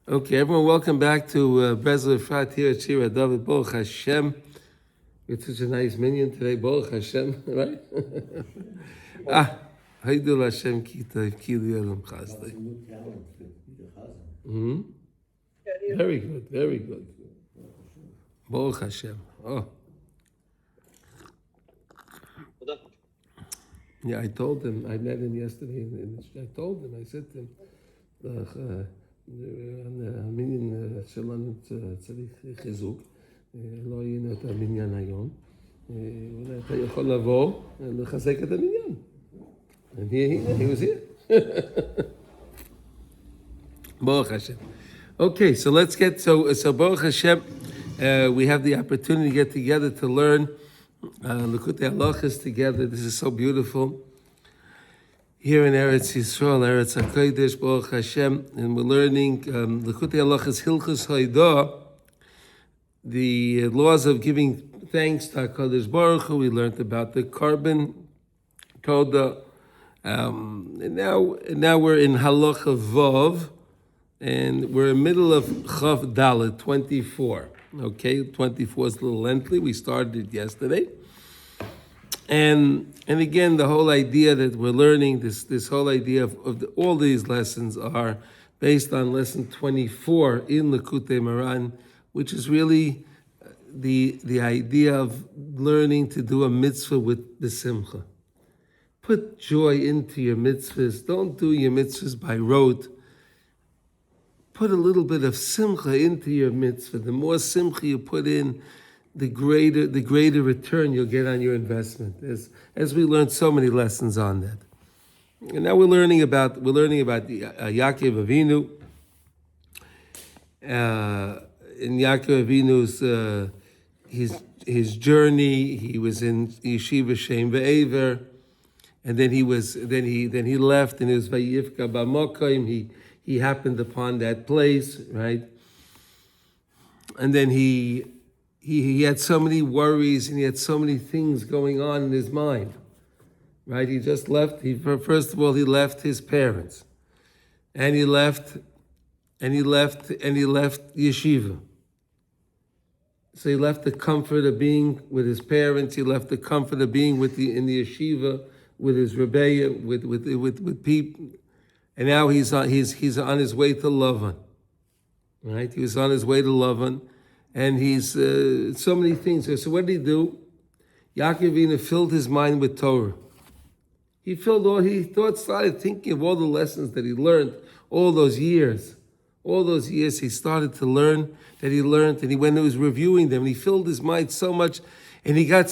Okay, everyone, welcome back to Breslov Efrat here at Shira David. Baruch Hashem. It's such a nice minion today. Baruch Hashem, right? Haidul Hashem Kita Kili Elam Chasdei. Very good, very good. Baruch Hashem. Oh. Yeah, I told him, I met him yesterday, and I told him, I said to him, המניין שלנו צריך חיזוק, לא היינו את המניין היום, אולי אתה יכול לבוא ולחזק את המניין. And he was here. Baruch Hashem. Okay, so let's get, so Baruch Hashem, we have the opportunity to get together to learn Likutey Halachos together. This is so beautiful. Here in Eretz Yisrael, Eretz HaKodesh, Baruch Hashem, and we're learning Likutey Halachos Hilchos Haidah, the laws of giving thanks to HaKadosh Baruch Hu. We learned about the carbon Toda, and now we're in Halacha Vav, and we're in the middle of Chav Dalet 24. Okay, 24 is a little lengthy. We started it yesterday. And again, the whole idea that we're learning, this whole idea of all these lessons are based on lesson 24 in Likutey Moharan, which is really the idea of learning to do a mitzvah with besimcha. Put joy into your mitzvahs. Don't do your mitzvahs by rote. Put a little bit of simcha into your mitzvah. The more simcha you put in, the greater return you'll get on your investment. As we learned so many lessons on that. And now we're learning about Yaakov Avinu. In Yaakov Avinu's his journey, he was in Yeshiva Shem Ve'ever, and then he left, and it was Vayivka B'Mokim. He happened upon that place, right? And then he had so many worries, and he had so many things going on in his mind, right? He just left. First of all, he left his parents, and he left yeshiva. So he left the comfort of being with his parents. He left the comfort of being in the yeshiva with his rebbeah, with people, and now he's on his way to Lavan, right? He was on his way to Lavan. And he's so many things. So what did he do? Yaakov Avinu filled his mind with Torah. He started thinking of all the lessons that he learned all those years. All those years he started to learn that he learned, and when he was reviewing them, and he filled his mind so much, and he got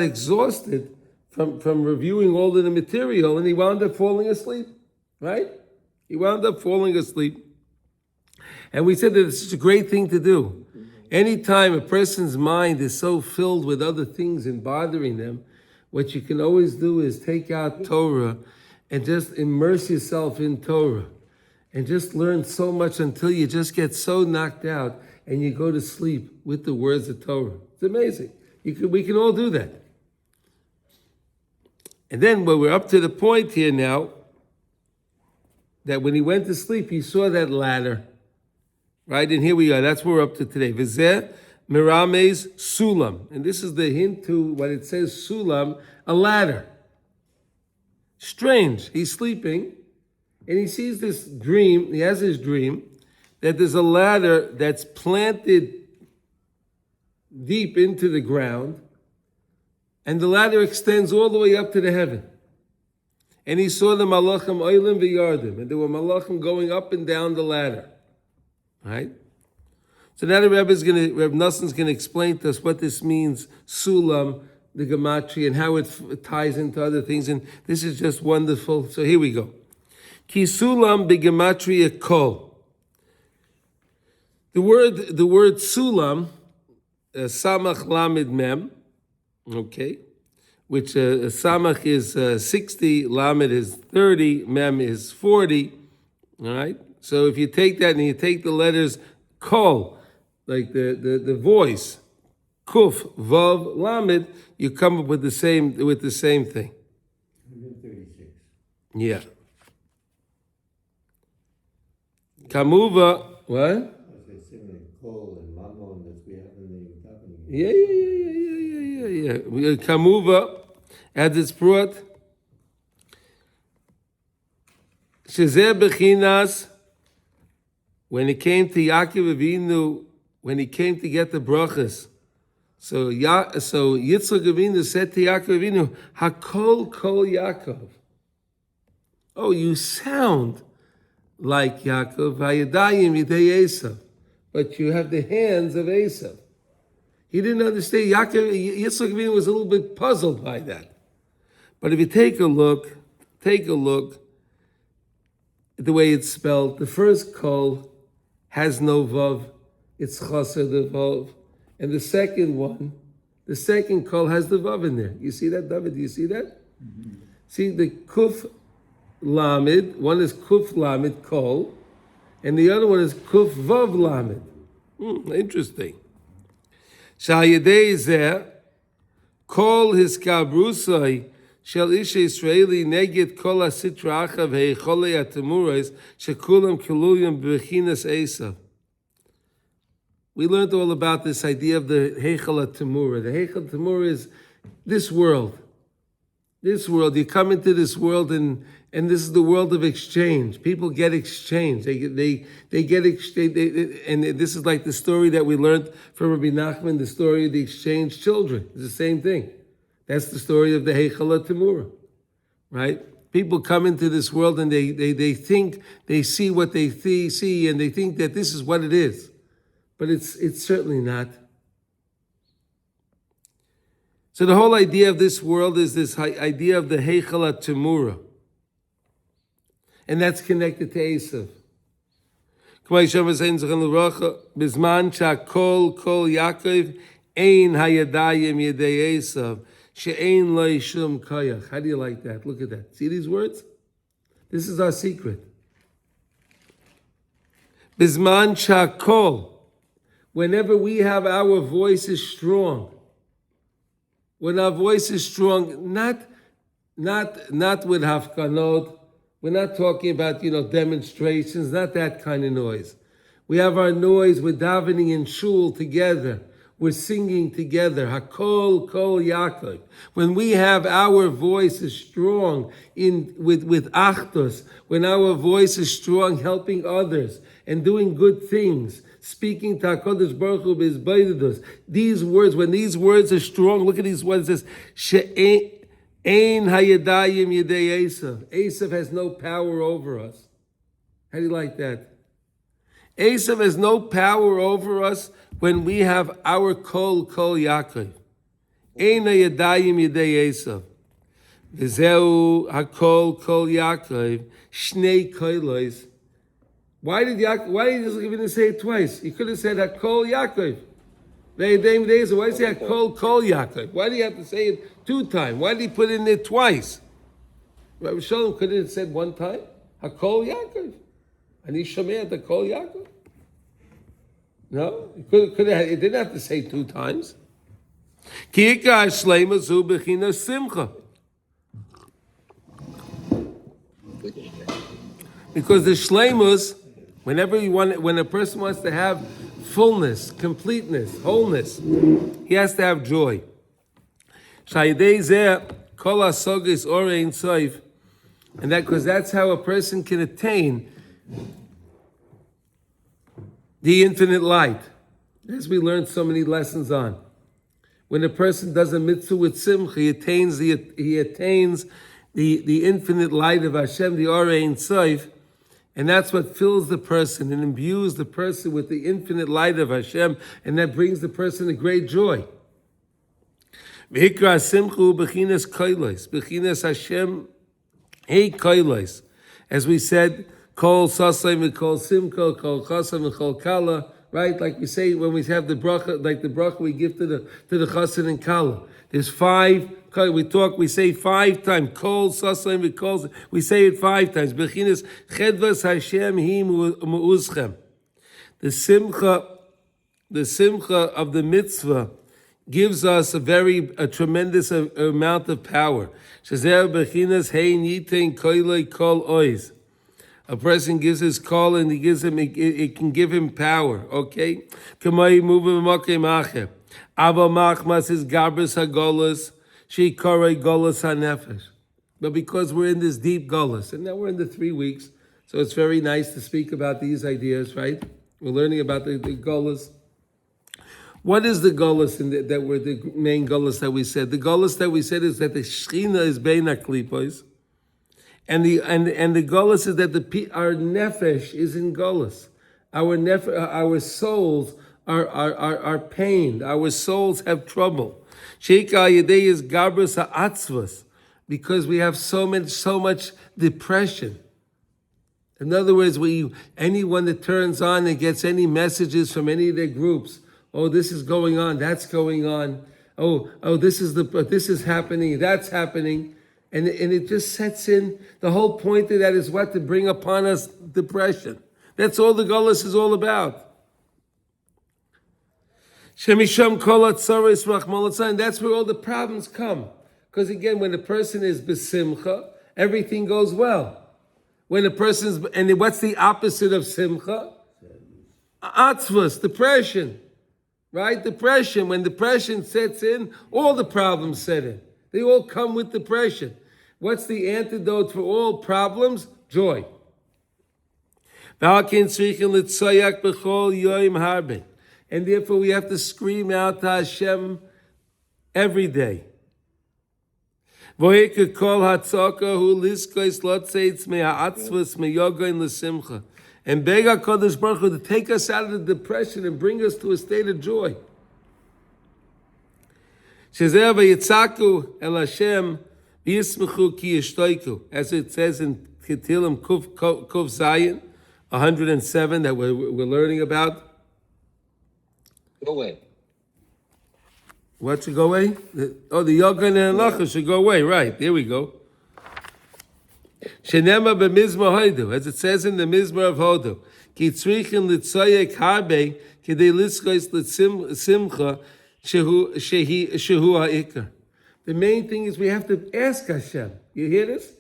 exhausted from reviewing all of the material, and he wound up falling asleep. Right? He wound up falling asleep. And we said that it's a great thing to do. Anytime a person's mind is so filled with other things and bothering them, what you can always do is take out Torah and just immerse yourself in Torah and just learn so much until you just get so knocked out and you go to sleep with the words of Torah. It's amazing. We can all do that. And then when we're up to the point here now, that when he went to sleep, he saw that ladder. Right, and here we are. That's what we're up to today. V'zeh merames sulam, and this is the hint to what it says. Sulam, a ladder. Strange. He's sleeping, and he sees this dream. He has his dream that there's a ladder that's planted deep into the ground, and the ladder extends all the way up to the heaven. And he saw the malachim oilim v'yardim, and there were malachim going up and down the ladder. Right? So now the Reb Nassan's going to explain to us what this means, sulam, the gematria, and how it ties into other things. And this is just wonderful. So here we go. Ki sulam begematria kol. The word sulam, samach lamed mem, okay, which samach is 60, lamed is 30, mem is 40, all right? So if you take that and you take the letters kol, like the voice, kuf, vav, lamed, you come up with the same thing. 136. Yeah. Kamuva What? Yeah. Kamuva, as it's brought, Shezeh Bechinas, when it came to Yaakov Avinu, when he came to get the brachas, so Yitzchak Avinu said to Yaakov Avinu, Hakol Kol Yaakov. Oh, you sound like Yaakov, Vayadayim Yidei Esav, but you have the hands of Esav. He didn't understand. Yitzchak Avinu was a little bit puzzled by that. But if you take a look at the way it's spelled. The first Kol has no Vav, it's Chaser the Vav. And the second Kol has the Vav in there. You see that, David? Do you see that? Mm-hmm. See, the Kuf Lamed, one is Kuf Lamed Kol, and the other one is Kuf Vav Lamed. Interesting. Shayedei Zeh, Kol his Kabrusai, Shel Isha Israeli Neged Kol HaSitra Achav Heichole HaTemurais, Shekulam Keluyim Bechinas Esav. We learned all about this idea of the Heichal HaTemurah. The Heichal HaTemurah is this world. This world. You come into this world and this is the world of exchange. People get exchanged. They get exchanged. And this is like the story that we learned from Rabbi Nachman, the story of the exchanged children. It's the same thing. That's the story of the Heichal HaTemurah, right? People come into this world and they think, they see what they see, and they think that this is what it is. But it's certainly not. So the whole idea of this world is this idea of the Heichal HaTemurah. And that's connected to Esav. Bizman shakol kol Yaakov ein hayadayim yedei Esav she'ein lo shum koyach. How do you like that? Look at that. See these words? This is our secret. Bizman shakol. Whenever we have our voice is strong, when our voice is strong, not with hafkanot, we're not talking about, demonstrations, not that kind of noise. We have our noise, we're davening in shul together, we're singing together, Hakol Kol Yaakov. When we have our voice is strong with achtos, when our voice is strong helping others and doing good things, speaking to HaKadosh Baruch Hu b'izbaydus. These words, when these words are strong, look at these words, it says, She'ein hayadayim yedei Esav. Esav has no power over us. How do you like that? Esav has no power over us when we have our Kol Yaakov. Ein hayadayim yedei Esav. V'zeu HaKol Yaakov, shnei kolos. Why did Yitzchak even say it twice? He could have said Hakol Yaakov. Why did he say Hakol Yaakov? Why do you have to say it 2 times? Why did he put it in there twice? Rabbi Shalom could have said 1 time, Hakol Yaakov. And he shomeh the Kol Yaakov. No, he didn't have to say 2 times. Ki yikar Sheleimah zu bechinas simcha. Because the Shleimus, when a person wants to have fullness, completeness, wholeness, he has to have joy. And that because that's how a person can attain the infinite light. As we learned so many lessons on. When a person does a mitzvah with simcha, he attains the infinite light of Hashem, the Orei Ein Sof. And that's what fills the person and imbues the person with the infinite light of Hashem, and that brings the person a great joy. V'hikra simchu b'chinas kolos, b'chinas Hashem hey kolos. As we said, kol sasay v'kol simcha, kol chasam v'kol kala. Right, like we say when we have the bracha, like the bracha we give to the chassan and kala. There's 5. We say 5 times. Kol sasayim v'kol. We say it 5 times. Bechinas chedvas Hashem hi mu'uzchem. The simcha of the mitzvah gives us a tremendous amount of power. Shazer bechinas hein yitein koilei kol ois. A person gives his call and he gives him, it can give him power, okay? Kamai muvim makim acher. Ava machmas is gabris hagolas, she korei golas hanefesh. But because we're in this deep golas, and now we're in the 3 weeks, so it's very nice to speak about these ideas, right? We're learning about the golas. What is the golas that were the main golas that we said? The golas that we said is that the Shechina is bein haklipos, and the golas is that our nefesh is in golas. Our souls are pained. Our souls have trouble. Sheikah Yedei is gabras ha'atzvas, because we have so much depression. In other words, anyone that turns on and gets any messages from any of their groups, oh, this is going on, that's going on. Oh, this is happening, that's happening. And it just sets in. The whole point of that is what? To bring upon us depression. That's all the Golos is all about. Shemisham kol hatzaros rachmana, and that's where all the problems come. Because again, when a person is besimcha, everything goes well. When a person's, and what's the opposite of simcha? Atzvus, depression. Right? Depression. When depression sets in, all the problems set in. They all come with depression. What's the antidote for all problems? Joy. And therefore we have to scream out to Hashem every day. And beg HaKadosh Baruch Hu to take us out of the depression and bring us to a state of joy. As it says in Ketilim Kuf Zayin 107 that we're learning about. Go away. What should go away? The Yoga and Halacha should go away. Right, there we go. Shenema b'mizmor hodu, as it says in the Mizmor of Hodu, ki tzrichen litzoyek harbe kidei litzkos litzimcha shehu ha'ikar. The main thing is we have to ask Hashem. You hear this?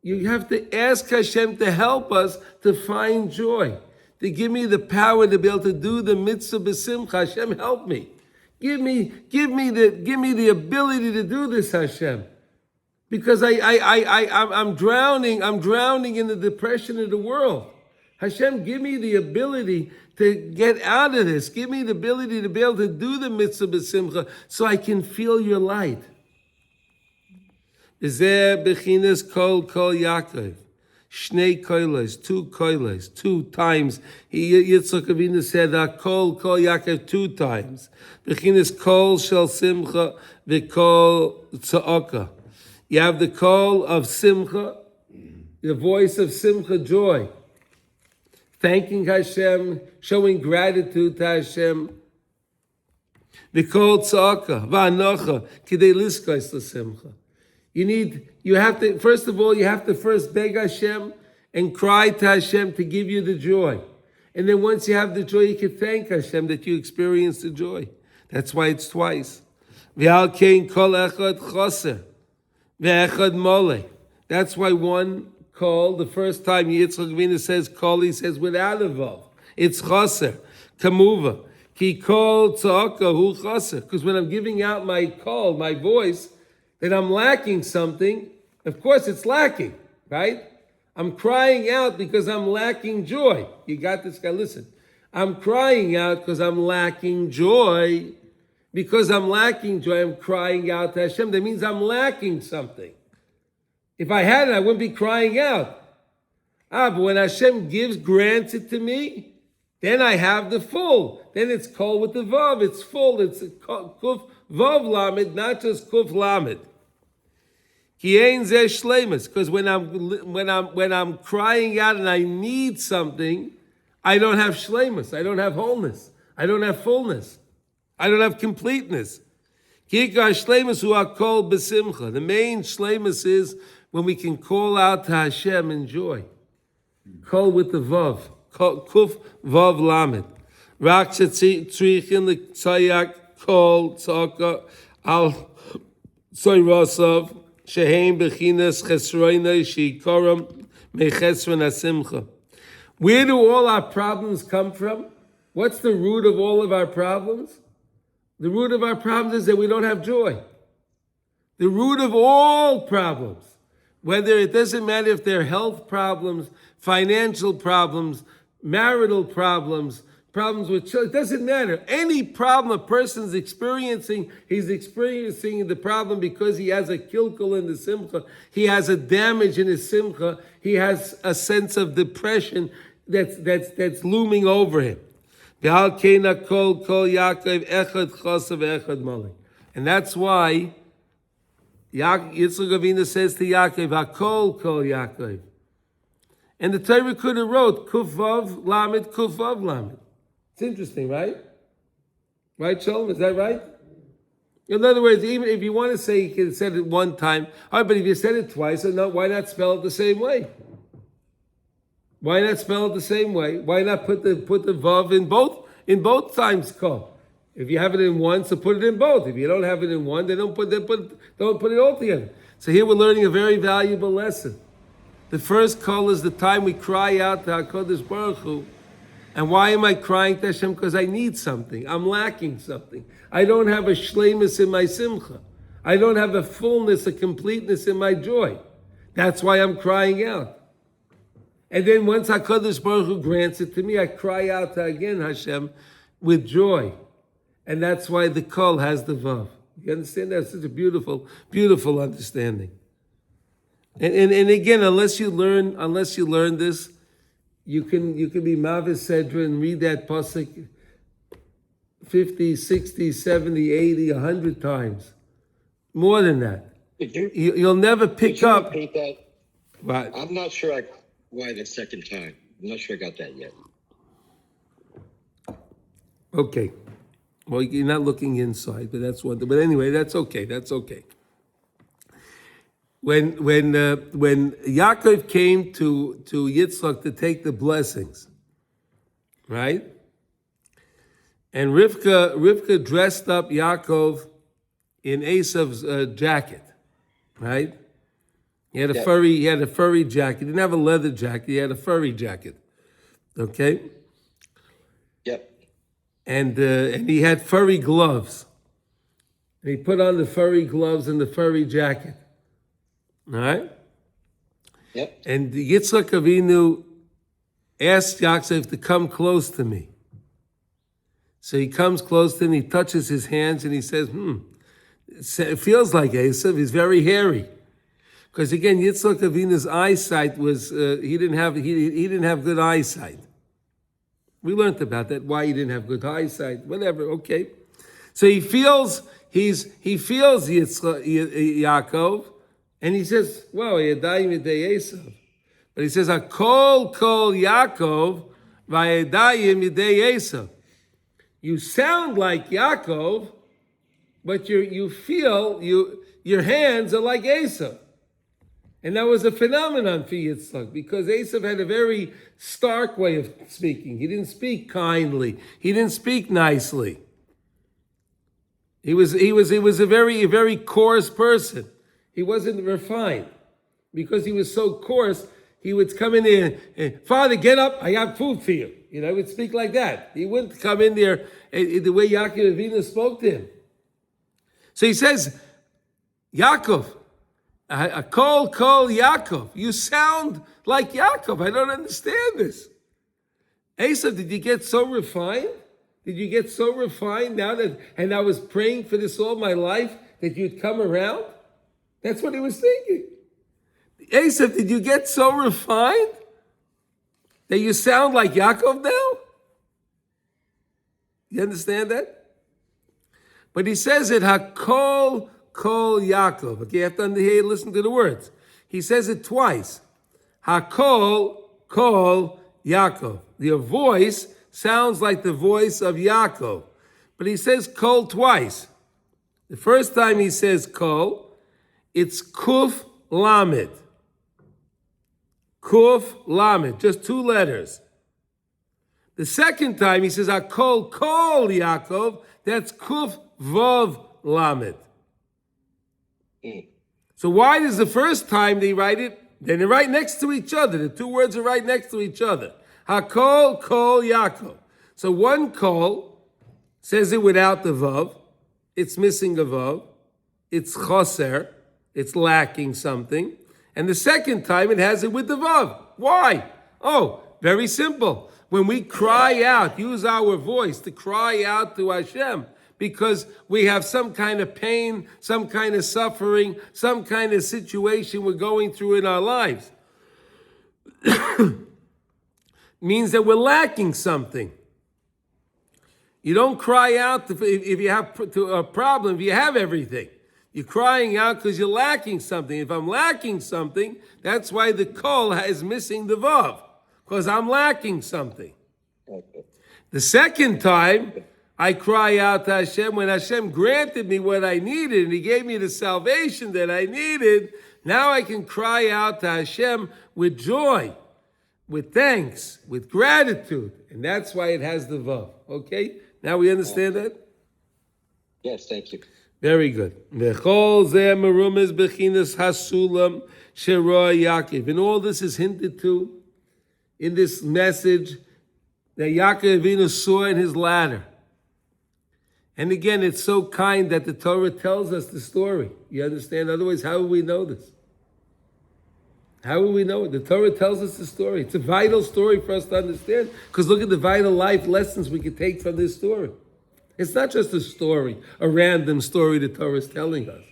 You have to ask Hashem to help us to find joy, to give me the power to be able to do the mitzvah b'simcha. Hashem, help me. Give me the ability to do this, Hashem. Because I'm drowning in the depression of the world. Hashem, give me the ability to get out of this. Give me the ability to be able to do the mitzvah b'simcha so I can feel your light. Zeh bechinas kol Yaakov. Shnei koilos, 2 koilos, 2 times. Yitzchak Avinu said kol Yaakov 2 times. Bechinas kol shel simcha v'kol tza'aka. You have the call of simcha, the voice of simcha, joy. Thanking Hashem, showing gratitude to Hashem. The call tzaka, va'anocha, kidei liskos l'simcha. You have to, first of all, you have to first beg Hashem and cry to Hashem to give you the joy. And then once you have the joy, you can thank Hashem that you experienced the joy. That's why it's twice. V'al kein kol echad choser. That's why one call, the first time Yitzchak Avinu says call, he says without a vav. It's chaser, kamuva. Ki kol tzaka hu chaser. Because when I'm giving out my call, my voice, that I'm lacking something, of course it's lacking, right? I'm crying out because I'm lacking joy. You got this guy? Listen. I'm crying out because I'm lacking joy. Because I'm lacking joy, I'm crying out to Hashem. That means I'm lacking something. If I had it, I wouldn't be crying out. But when Hashem grants it to me, then I have the full. Then it's called with the vav. It's full. It's kuf vav lamed, not just kuf lamed. Ki ein zeh shleimus. Because when I'm crying out and I need something, I don't have shleimus. I don't have wholeness. I don't have fullness. I don't have completeness. The main shleimus is when we can call out to Hashem in joy. Call with the vav. Kuf vav lamed. Rak shetzrichin l'tzayak kol tzaka al tzoy rasav sheheim bechinas chesroinei sheikoram mechesron hasimcha. Where do all our problems come from? What's the root of all of our problems? The root of our problems is that we don't have joy. The root of all problems, whether it doesn't matter if they're health problems, financial problems, marital problems, problems with children, it doesn't matter. Any problem a person's experiencing, he's experiencing the problem because he has a kilkul in the simcha, he has a damage in his simcha, he has a sense of depression that's looming over him. And that's why Yitzchak Avinu says to Yaakov, Hakol kol Yaakov. And the Torah could have wrote, Kuvav Lamed, Kuvav Lamed. It's interesting, right? Right, Shalom? Is that right? In other words, even if you want to say you could have said it one time, all right, but if you said it twice, no, why not spell it the same way? Why not spell it the same way? Why not put the Vav in both times kol? If you have it in one, so put it in both. If you don't have it in one, then don't put it all together. So here we're learning a very valuable lesson. The first call is the time we cry out to HaKadosh Baruch Hu. And why am I crying to Hashem? Because I need something. I'm lacking something. I don't have a shleimus in my simcha. I don't have a fullness, a completeness in my joy. That's why I'm crying out. And then once HaKadosh Baruch Hu grants it to me, I cry out to again Hashem with joy. And that's why the kol has the vav. You understand that? It's such a beautiful, beautiful understanding. And again, unless you learn this, you can be Mavis Sedra and read that pasuk 50, 60, 70, 80, 100 times. More than that. You'll never pick up. Repeat that? Right. I'm not sure why the second time. I'm not sure I got that yet. Okay. Well, you're not looking inside, but that's one thing. But anyway, that's okay. That's okay. When Yaakov came to Yitzchak to take the blessings, right? And Rivka dressed up Yaakov in Esav's jacket, right? He had a furry jacket. He didn't have a leather jacket. He had a furry jacket. Okay. Yep. And he had furry gloves. And he put on the furry gloves and the furry jacket. All right? Yep. And Yitzchak Avinu asked Yaakov to come close to me. So he comes close to him, he touches his hands, and he says, it feels like Esav. He's very hairy. Because again, Yitzchak Avinu's eyesight was, he didn't have good eyesight. We learned about that, why he didn't have good eyesight, whatever, okay. So he feels Yaakov, and he says, wow, Yadayim Yedei Esav. But he says, Hakol kol Yaakov, Vayadayim Yedei Esav. You sound like Yaakov, but you feel your hands are like Esav. And that was a phenomenon for Yitzchak, because Esav had a very stark way of speaking. He didn't speak kindly. He didn't speak nicely. He was a very coarse person. He wasn't refined. Because he was so coarse, he would come in there and, Father, get up, I have food for you. He would speak like that. He wouldn't come in there the way Yaakov Avinu spoke to him. So he says, Yaakov, Kol Yaakov. You sound like Yaakov. I don't understand this. Esav, did you get so refined? Did you get so refined now and I was praying for this all my life that you'd come around? That's what he was thinking. Esav, did you get so refined that you sound like Yaakov now? You understand that? But he says it, Hakol Kol Yaakov. Okay, you have to listen to the words. He says it twice. Hakol Kol Yaakov. Your voice sounds like the voice of Yaakov. But he says Kol twice. The first time he says Kol, it's Kuf Lamed. Kuf Lamed, just two letters. The second time he says Hakol Kol Yaakov, that's Kuf Vav Lamed. So why does the first time they write it Then they're right next to each other. The two words are right next to each other. Hakol, kol, Yaakov. So one kol says it without the vav. It's missing a vav. It's choser. It's lacking something. And the second time it has it with the vav. Why? Oh, very simple. When we cry out, use our voice to cry out to Hashem, because we have some kind of pain, some kind of suffering, some kind of situation we're going through in our lives. Means that we're lacking something. You don't cry out if you have a problem, if you have everything. You're crying out because you're lacking something. If I'm lacking something, that's why the kol is missing the vav, because I'm lacking something. The second time, I cry out to Hashem when Hashem granted me what I needed and He gave me the salvation that I needed. Now I can cry out to Hashem with joy, with thanks, with gratitude. And that's why it has the vav. Okay? Now we understand that? Yes, thank you. Very good. V'chol zeh merumez bechinas hasulam sheroa Yaakov. And all this is hinted to in this message that Yaakov Avinu saw in his ladder. And again, it's so kind that the Torah tells us the story. You understand? Otherwise, how will we know this? How will we know it? The Torah tells us the story. It's a vital story for us to understand, because look at the vital life lessons we can take from this story. It's not just a story, a random story the Torah is telling us.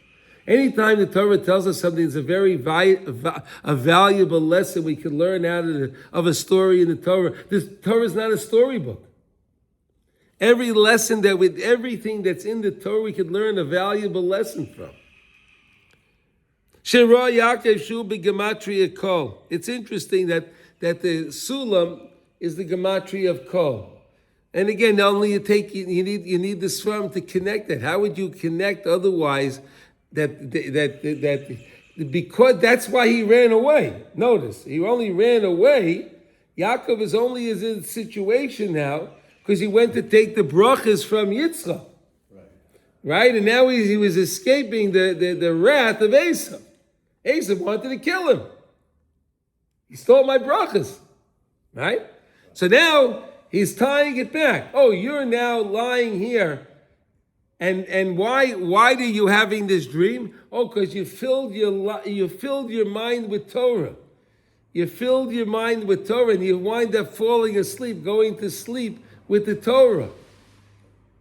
Anytime the Torah tells us something, it's a very valuable lesson we can learn out of a story in the Torah. This Torah is not a storybook. Every lesson everything that's in the Torah, we can learn a valuable lesson from. Shera Yaakov Shu b'gematria kol. It's interesting that the sulam is the gematria of kol. And again, only you need the swarm to connect that. How would you connect otherwise? Because that's why he ran away. Notice, he only ran away. Yaakov is only in a situation now because he went to take the brachas from Yitzchak. Right? And now he was escaping the wrath of Esav. Esav wanted to kill him. He stole my brachas. Right? So now he's tying it back. Oh, you're now lying here. And why are you having this dream? Oh, because you filled your mind with Torah. You filled your mind with Torah, and you wind up falling asleep, going to sleep with the Torah.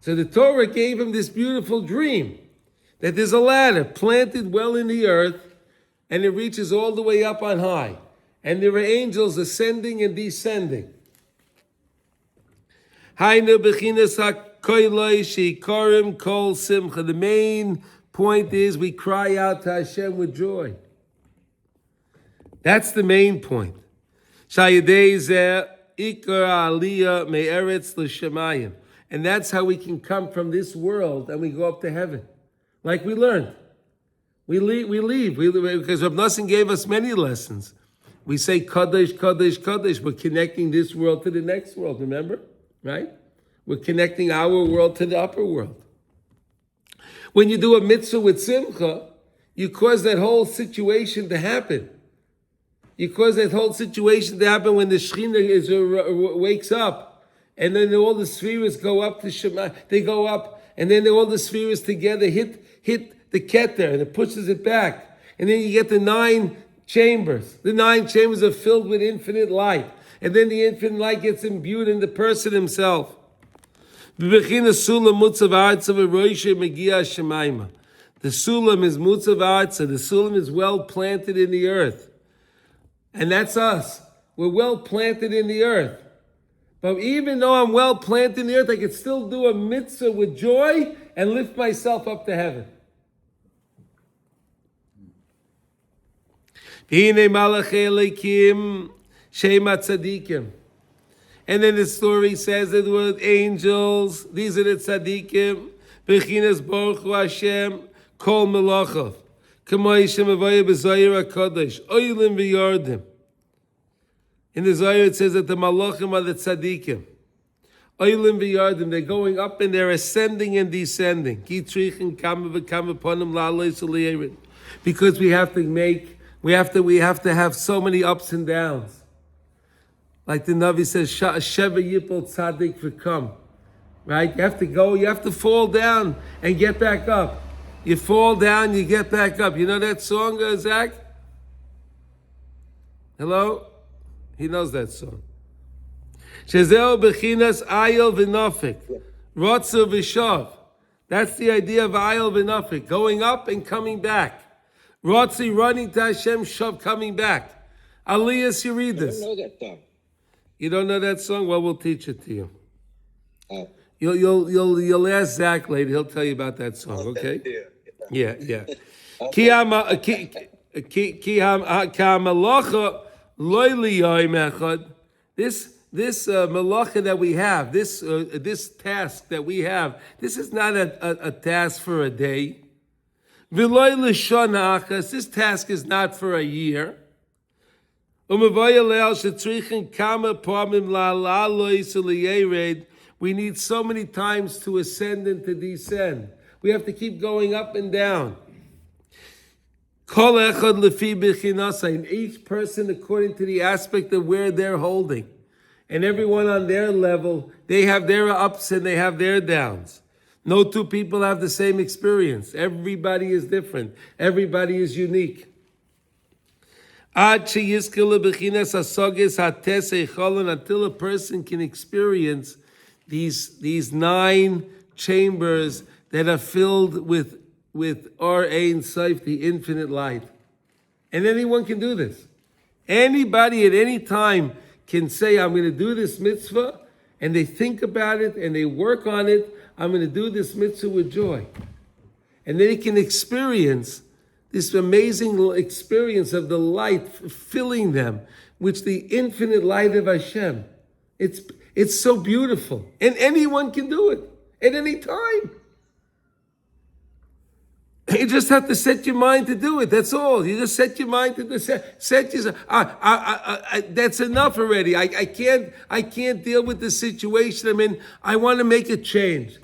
So the Torah gave him this beautiful dream that there's a ladder planted well in the earth, and it reaches all the way up on high. And there are angels ascending and descending. The main point is we cry out to Hashem with joy. That's the main point. And that's how we can come from this world and we go up to heaven. Like we learned. We leave because Rav Nosson gave us many lessons. We say Kadosh, Kadosh, Kadosh. We're connecting this world to the next world, remember? Right? We're connecting our world to the upper world. When you do a mitzvah with simcha, you cause that whole situation to happen. You cause that whole situation to happen when the Shekhinah wakes up, and then all the spheres go up to Shema. They go up, and then all the spheres together hit the Keter, and it pushes it back. And then you get the 9 chambers. The 9 chambers are filled with infinite light. And then the infinite light gets imbued in the person himself. The sulam is mutzav arza. The sulam is well planted in the earth. And that's us. We're well planted in the earth. But even though I'm well planted in the earth, I can still do a mitzvah with joy and lift myself up to heaven. Shema tzadikim. And then the story says that the word angels, these are the tzadikim, bechinas baruch hu Hashem, kol melachav, k'mo Hashem avaya b'zayir HaKadosh, oilim v'yardim. In the Zohar it says that the malachim are the tzadikim. Oilim v'yardim, they're going up and they're ascending and descending. Ki trichin kama v'kama ponim la'alei suliyerin. Because we have to make We have to have so many ups and downs. Like the Navi says, Sheva Yipol Tzadik V'Kam. Right? You have to go, you have to fall down and get back up. You fall down, you get back up. You know that song, Zach? Hello? He knows that song. Shezeo Bechinas Ayel V'Nafik. Rotzu V'Shav. That's the idea of Ayel V'Nafik. Going up and coming back. Rotzi running to Hashem, Shav coming back. Aliyas, you read this. I don't know that song. You don't know that song? Well, we'll teach it to you. Oh. You'll ask Zach later. He'll tell you about that song. Okay? Yeah. Ki hamalacha loy liyoim echad. This malacha that we have, this task that we have, this is not a task for a day. V'loy l'shana achas. This task is not for a year. We need so many times to ascend and to descend. We have to keep going up and down. And each person according to the aspect of where they're holding. And everyone on their level, they have their ups and they have their downs. No two people have the same experience. Everybody is different. Everybody is unique. Until a person can experience these 9 chambers that are filled with Or Ein Sof, the infinite light. And anyone can do this. Anybody at any time can say, I'm going to do this mitzvah, and they think about it and they work on it. I'm going to do this mitzvah with joy. And then he can experience this amazing experience of the light filling them, which the infinite light of Hashem. It's so beautiful. And anyone can do it at any time. You just have to set your mind to do it. That's all. You just set your mind to set yourself. That's enough already. I can't deal with the situation I'm in. I want to make a change.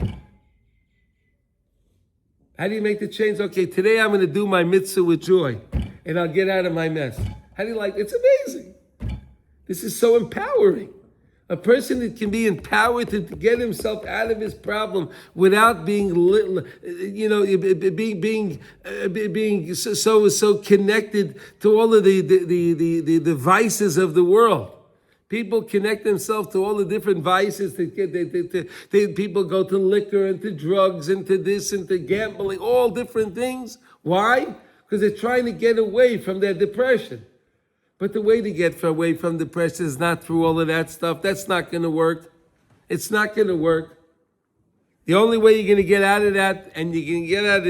How do you make the change? Okay, today I'm going to do my mitzvah with joy, and I'll get out of my mess. How do you like it? It's amazing. This is so empowering. A person that can be empowered to get himself out of his problem without being, being so connected to all of the vices of the world. People connect themselves to all the different vices. People go to liquor and to drugs and to this and to gambling, all different things. Why? Because they're trying to get away from their depression. But the way to get away from depression is not through all of that stuff. That's not going to work. It's not going to work. The only way you're going to get out of that, and you can get out of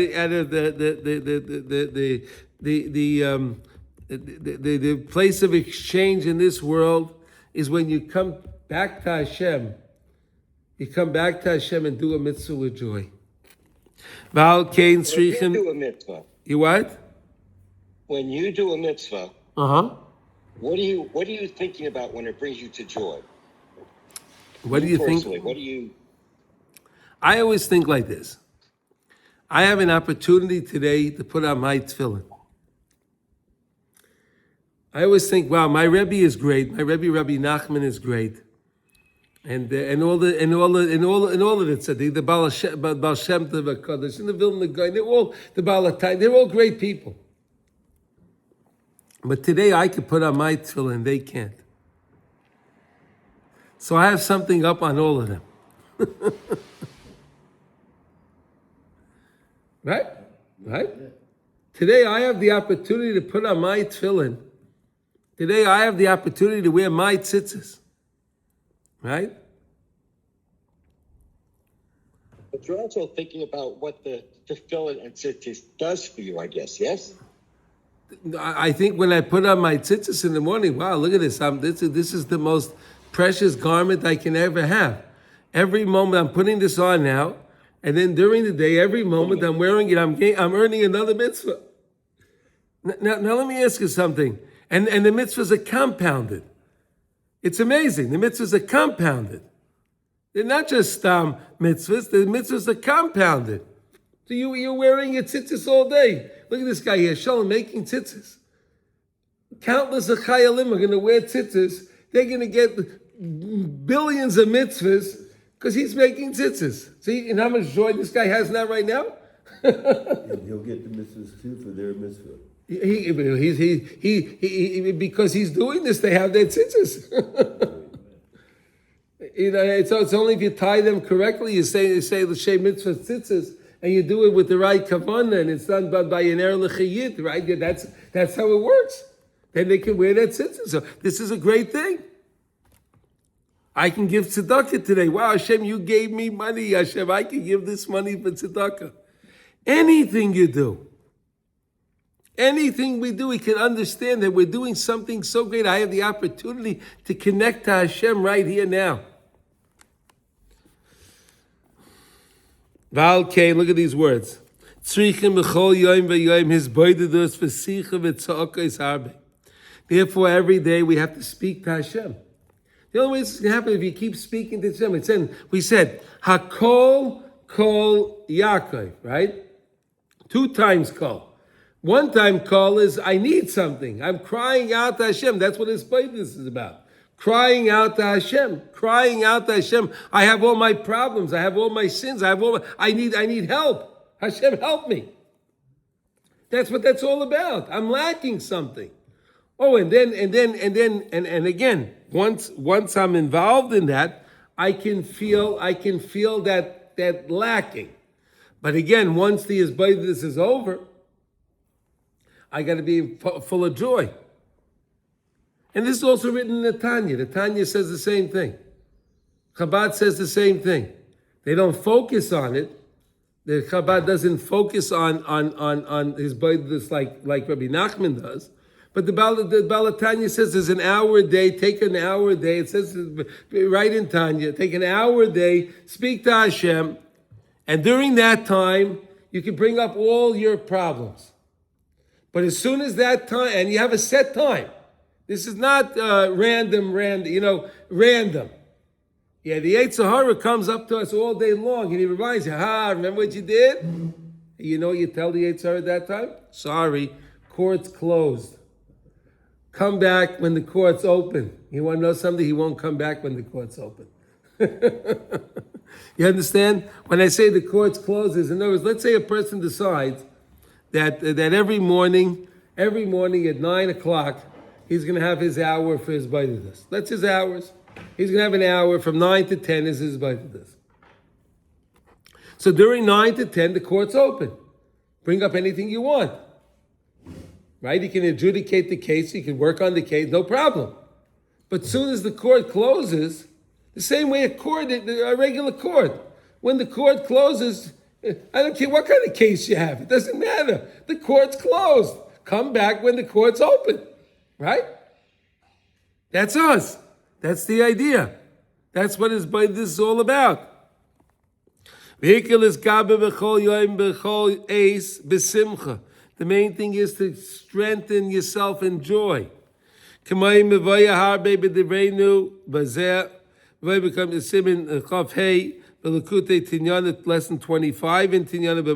the place of exchange in this world, is when you come back to Hashem. You come back to Hashem and do a mitzvah with joy. When you do a mitzvah. You what? When you do a mitzvah. What are you thinking about when it brings you to joy? What do you think? I always think like this. I have an opportunity today to put on my tefillin. I always think, wow, my Rebbe is great. My Rebbe, Rabbi Nachman, is great, and all of the tzaddik, the Baal Shem Tov HaKadosh, and the Vilna Gaon, they're all the Baal HaTai, they're all great people. But today I could put on my tefillin, they can't. So I have something up on all of them. Right? Today I have the opportunity to put on my tefillin. Today I have the opportunity to wear my tzitzis. Right? But you're also thinking about what the tefillin and tzitzis does for you, I guess, yes? I think when I put on my tzitzis in the morning, wow, look at this. This is the most precious garment I can ever have. Every moment I'm putting this on now, and then during the day, every moment I'm wearing it, I'm earning another mitzvah. Now let me ask you something. And the mitzvahs are compounded. It's amazing. The mitzvahs are compounded. They're not just mitzvahs. The mitzvahs are compounded. So you're wearing your tzitzis all day. Look at this guy here, Shalom, making tzitzis. Countless of chayalim are going to wear tzitzis. They're going to get billions of mitzvahs because he's making tzitzis. See, and how much joy this guy has now right now? He'll get the mitzvahs too for their mitzvah. Because he's doing this, they have their tzitzis. It's only if you tie them correctly, you say l'shem mitzvah tzitzis, and you do it with the right kavanah, and it's done by an er l'chayit, right? That's how it works. Then they can wear that tzitzis. So this is a great thing. I can give tzedakah today. Wow, Hashem, you gave me money. Hashem, I can give this money for tzedakah. Anything you do, anything we do, we can understand that we're doing something so great. I have the opportunity to connect to Hashem right here now. Valkei, look at these words. Therefore, every day we have to speak to Hashem. The only way this can happen if you keep speaking to Hashem. It's in, we said, Hakol Kol Yaakov, right? 2 times call. 1 time call is, I need something. I'm crying out to Hashem. That's what this is about. Crying out to Hashem. Crying out to Hashem. I have all my problems. I have all my sins. I need help. Hashem, help me. That's what that's all about. I'm lacking something. Oh, and again, once I'm involved in that, I can feel that lacking. But again, once the Isbaidus is over, I got to be full of joy. And this is also written in the Tanya. The Tanya says the same thing. Chabad says the same thing. They don't focus on it. The Chabad doesn't focus on his Isbaidus like Rabbi Nachman does. But the Balatanya says there's an hour a day, take an hour a day. It says right in Tanya, take an hour a day, speak to Hashem, and during that time, you can bring up all your problems. But as soon as that time, and you have a set time, this is not random. Yeah, the Yetzer Hara comes up to us all day long, and he reminds you, remember what you did? You know what you tell the Yetzer Hara at that time? Sorry, court's closed. Come back when the court's open. You want to know something? He won't come back when the court's open. You understand? When I say the court's closes, in other words, let's say a person decides that every morning at 9 o'clock, he's going to have his hour for his Baidus. That's his hours. He's going to have an hour from 9 to 10 is his Baidus. So during 9 to 10, the court's open. Bring up anything you want. Right? You can adjudicate the case, you can work on the case, no problem. But as soon as the court closes, the same way a regular court, when the court closes, I don't care what kind of case you have, it doesn't matter. The court's closed. Come back when the court's open. Right? That's us. That's the idea. That's what this is all about. The main thing is to strengthen yourself in joy. Lesson 25 in Tinyana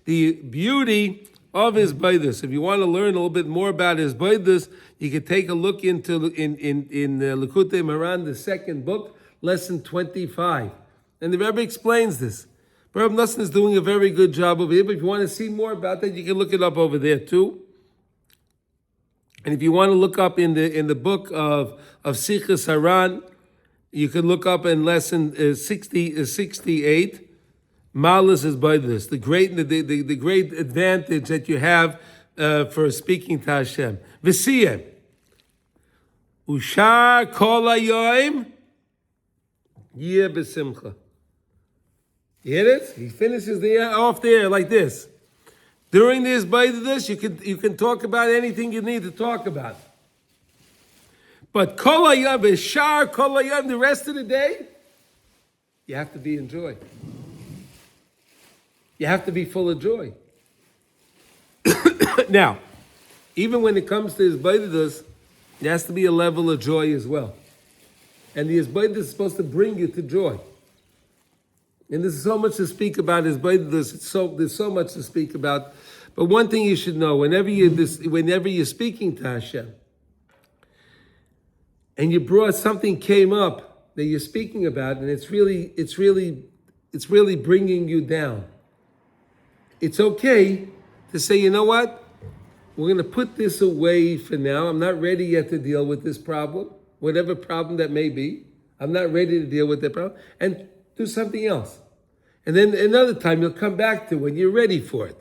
the beauty of his baidus. If you want to learn a little bit more about his baidus, you can take a look into in Likutey Moharan, the 2nd book, lesson 25. And the Rebbe explains this. Rabbi Nosson is doing a very good job over here, but if you want to see more about that, you can look it up over there too. And if you want to look up in the book of Sichas Haran, you can look up in lesson 68. Malas is by this, the great advantage that you have for speaking to Hashem. V'siyem ushar kol hayoim yeh b'simcha. You hear it? He finishes the off there like this. During this baidus, you can talk about anything you need to talk about. But kol hayam, b'shar kol hayam, the rest of the day, you have to be in joy. You have to be full of joy. Now, even when it comes to his baidus, there has to be a level of joy as well. And the baidus is supposed to bring you to joy. And there's so much to speak about his baidus. There's so much to speak about. But one thing you should know, whenever you're speaking to Hashem, and you brought something came up that you're speaking about, and it's really bringing you down. It's okay to say, you know what? We're going to put this away for now. I'm not ready yet to deal with this problem, whatever problem that may be. I'm not ready to deal with that problem, and do something else. And then another time you'll come back to when you're ready for it.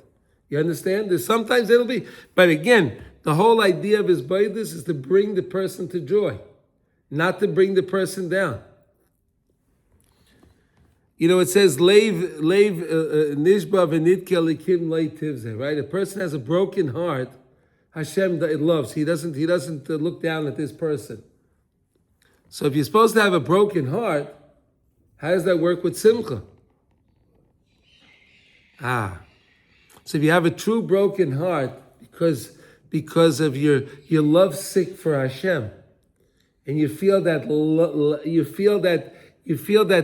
You understand? Sometimes it'll be, but again, the whole idea of his baidus is to bring the person to joy, not to bring the person down. You know, it says, Leiv nishba v'nitke likim leitivze, right? A person has a broken heart, Hashem loves. He doesn't look down at this person. So if you're supposed to have a broken heart, how does that work with simcha? So if you have a true broken heart because of your love sick for Hashem, and you feel that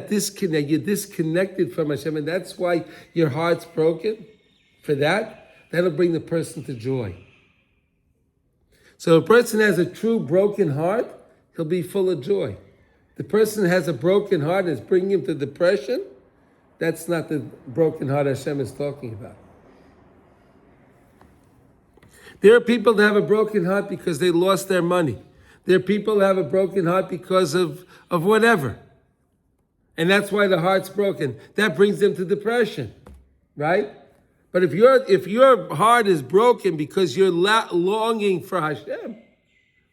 disconnect, you're disconnected from Hashem, and that's why your heart's broken. For that'll bring the person to joy. So if a person has a true broken heart, he'll be full of joy. The person has a broken heart and it's bringing him to depression. That's not the broken heart Hashem is talking about. There are people that have a broken heart because they lost their money. There are people that have a broken heart because of whatever. And that's why the heart's broken. That brings them to depression, right? But if your heart is broken because you're longing for Hashem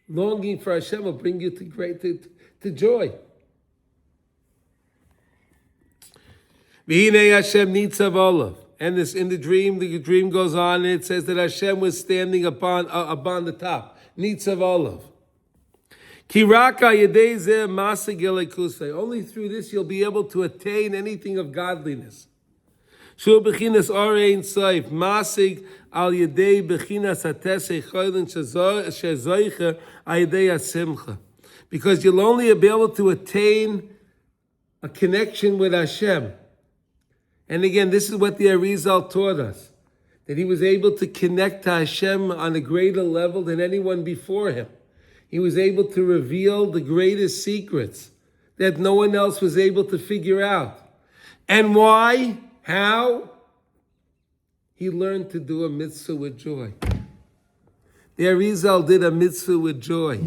will bring you to joy. V'hinei Hashem nitzav olav. And this the dream goes on, and it says that Hashem was standing upon the top. Nitzav olav. Only through this you'll be able to attain anything of godliness. Because you'll only be able to attain a connection with Hashem. And again, this is what the Razel taught us, that he was able to connect to Hashem on a greater level than anyone before him. He was able to reveal the greatest secrets that no one else was able to figure out. And why? How? He learned to do a mitzvah with joy. The Razel did a mitzvah with joy.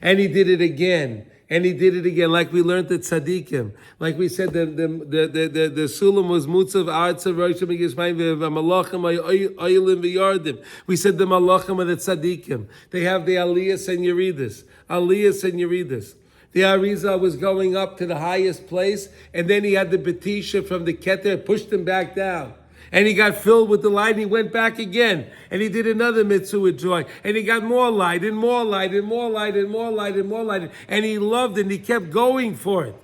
And he did it again. And he did it again, like we learned at Tzadikim. Like we said, the Sulam was Mutzav, Artzav, Roshim, Yishmayim, Malachim, Oilim, V'yardim. We said the Malachim are the Tzadikim. They have the Aliyas and Yeridus. Aliyas and Yeridus. The Razel was going up to the highest place, and then he had the Betisha from the Keter, pushed him back down. And he got filled with the light, and he went back again. And he did another mitzvah with joy. And he got more light, and more light, and more light, and more light, and more light. And he loved it, and he kept going for it.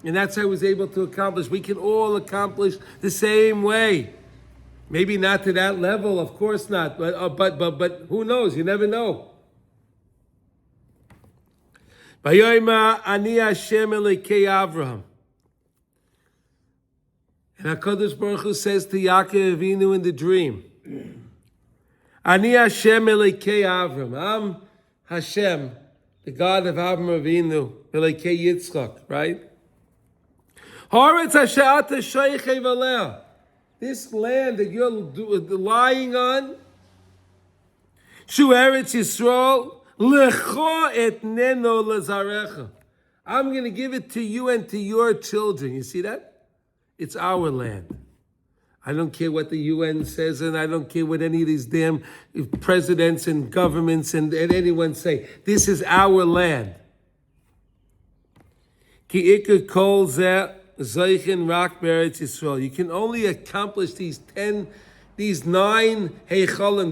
And that's how he was able to accomplish. We can all accomplish the same way. Maybe not to that level, of course not. But who knows? You never know. Vayomer ani Hashem Elokei Avraham. And HaKadosh Baruch Hu says to Yaakov Avinu in the dream, Ani Hashem Elokei Avram. I'm Hashem, the God of Avram Avinu, Elokei Yitzchak, right? Haaretz asher ata shoichev aleh. This land that you're lying on, Shu Eretz Yisrael, lecho etneno lezarecha. I'm going to give it to you and to your children. You see that? It's our land. I don't care what the UN says, and I don't care what any of these damn presidents and governments and anyone say. This is our land. Ki ikar kol zeh zeichen rak be'eretz Yisrael. You can only accomplish these 9 heichalim,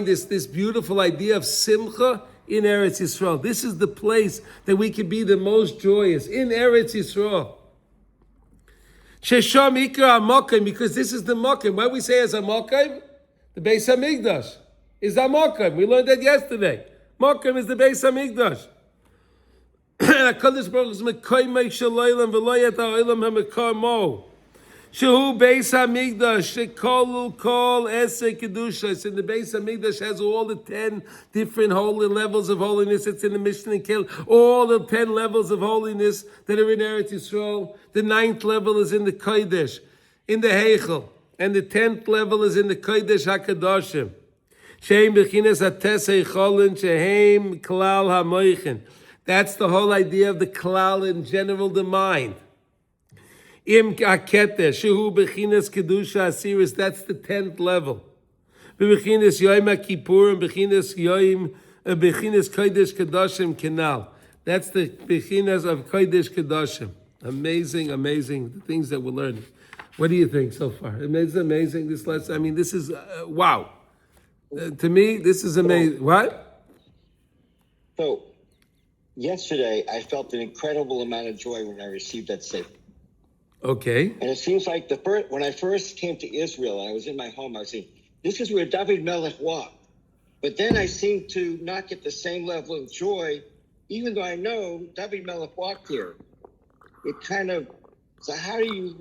this beautiful idea of simcha in Eretz Yisrael. This is the place that we can be the most joyous, in Eretz Yisrael. Shesham ikra amokim, because this is the mokim. What we say as a mokim, the Beis Hamikdash is a mokim. We learned that yesterday. Mokim is the Beis Hamikdash. HaKadosh Baruch Hu is mekoymei shel olam v'lo yet ha'olam ha'mekor mo. Shehu Beis Hamikdash, Shekolu Kol Ese Kedushas. And the Beis Hamikdash has all the 10 different holy levels of holiness. It's in the Mishnah and Kel. All the 10 levels of holiness that are in Eretz Yisrael. The 9th level is in the Kodesh, in the Heichel. And the 10th level is in the Kodesh HaKadoshim. Shehem Bechinas Atesei Cholin, Shehem Klal HaMoichin. That's the whole idea of the Klal in general, the mind. Im Akete, Shehu Bechinas Kedusha Asiris, that's the 10th level. Bechinas Yoim HaKippurim, Bechinas Yoim, Bechinas Kodesh Kedoshim Kenal. That's the Bechinas of Kodesh Kedoshim. Amazing, amazing, the things that we're learning. What do you think so far? It's amazing, this lesson. I mean, this is, wow. To me, this is amazing. What? So, yesterday, I felt an incredible amount of joy when I received that sefer. Okay. And it seems like when I first came to Israel, and I was in my home, I was saying, this is where David Melech walked. But then I seemed to not get the same level of joy, even though I know David Melech walked here. It kind of, so how do you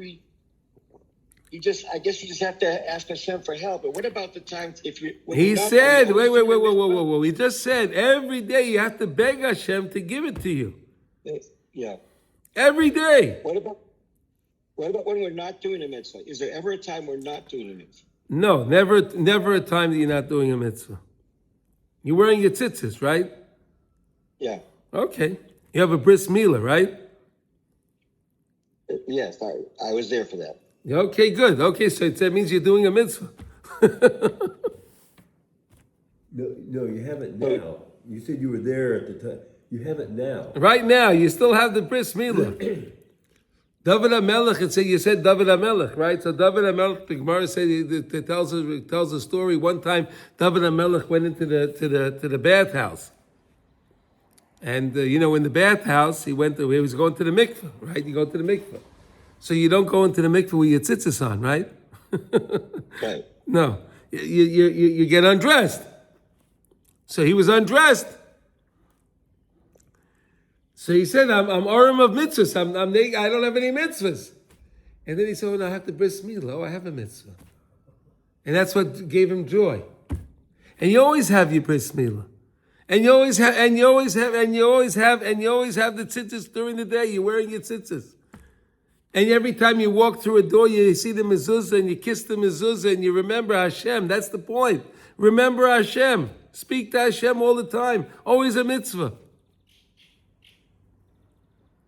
I guess you just have to ask Hashem for help. But what about the times if you... He said, whoa. He just said, every day you have to beg Hashem to give it to you. Yeah. Every day. What about when we're not doing a mitzvah? Is there ever a time we're not doing a mitzvah? No, never a time that you're not doing a mitzvah. You're wearing your tzitzis, right? Yeah. Okay. You have a bris milah, right? Yes, I was there for that. Okay, good. Okay, so that means you're doing a mitzvah. No, you haven't now. You said you were there at the time. You haven't now. Right now, you still have the bris milah. David HaMelech, you said David HaMelech, right? So David HaMelech, the Gemara said, it tells a story. One time, David HaMelech went into the bathhouse. And, in the bathhouse, he was going to the mikveh, right? You go to the mikveh. So you don't go into the mikveh with your tzitzis on, right? Right. No. You get undressed. So he was undressed. So he said, I'm Urim of mitzvahs. I don't have any mitzvahs. And then he said, I have to bris milah. Oh, I have a mitzvah. And that's what gave him joy. And you always have your bris milah. And you always have the tzitzis during the day. You're wearing your tzitzis. And every time you walk through a door, you see the mezuzah and you kiss the mezuzah and you remember Hashem. That's the point. Remember Hashem. Speak to Hashem all the time. Always a mitzvah.